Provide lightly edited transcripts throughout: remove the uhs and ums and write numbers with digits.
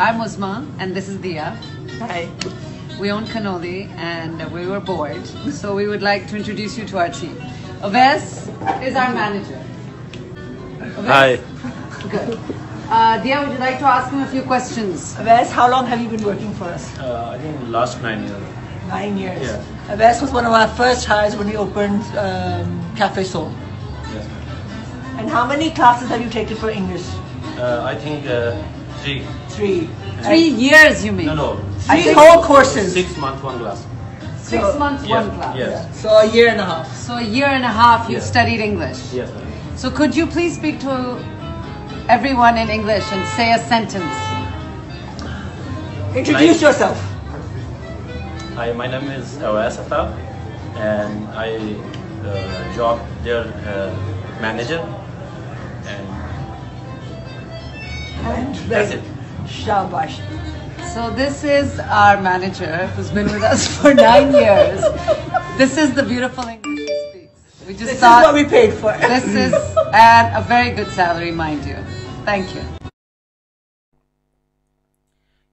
I'm Uzma and this is Dia. Hi. We own Cannoli and we were bored, so we would like to introduce you to our team. Awais is our manager. Awais? Hi. Good. Dia, would you like to ask him a few questions? Awais, how long have you been working for us? I think last 9 years. 9 years. Yeah. Awais was one of our first hires when we opened Cafe Soul. Yes, ma'am. And how many classes have you taken for English? I think 3. 3. 3 years, you mean? No. 3 whole courses. 6 months, 1 class. 6 months, Yes, 1 class. yes. So a year and a half. So a year and a half you Yes. studied English. Yes, ma'am. So could you please speak to everyone in English and say a sentence? Introduce Nice. yourself. Hi, my name is Awais Aftab, and I job their manager, and that's it. Shabash. So this is our manager who's been with us for 9 years. This is the beautiful English he speaks. We just This is thought what we paid for. this is at a very good salary, mind you. Thank you.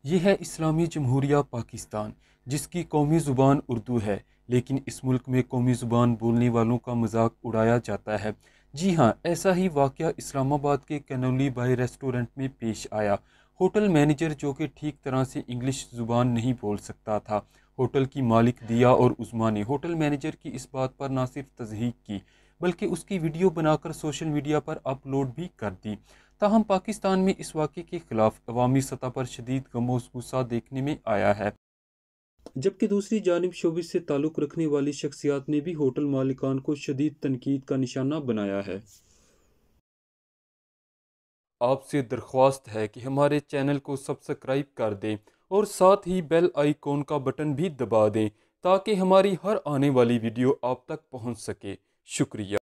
یہ ہے اسلامی جمہوریہ پاکستان جس کی قومی زبان اردو ہے لیکن اس ملک میں قومی زبان بولنے والوں کا مذاق اڑایا جاتا ہے۔ جی ہاں، ایسا ہی واقعہ اسلام آباد کے کینولی بائی ریسٹورنٹ میں پیش آیا۔ ہوٹل مینیجر جو کہ ٹھیک طرح سے انگلش زبان نہیں بول سکتا تھا، ہوٹل کی مالک دیا اور عظما نے ہوٹل مینیجر کی اس بات پر نہ صرف تصدیق کی بلکہ اس کی ویڈیو بنا کر سوشل میڈیا پر اپلوڈ بھی کر دی۔ تاہم پاکستان میں اس واقعے کے خلاف عوامی سطح پر شدید غم و غصہ دیکھنے میں آیا ہے، جبکہ دوسری جانب شوبز سے تعلق رکھنے والی شخصیات نے بھی ہوٹل مالکان کو شدید تنقید کا نشانہ بنایا ہے۔ آپ سے درخواست ہے کہ ہمارے چینل کو سبسکرائب کر دیں اور ساتھ ہی بیل آئیکن کا بٹن بھی دبا دیں تاکہ ہماری ہر آنے والی ویڈیو آپ تک پہنچ سکے۔ شکریہ۔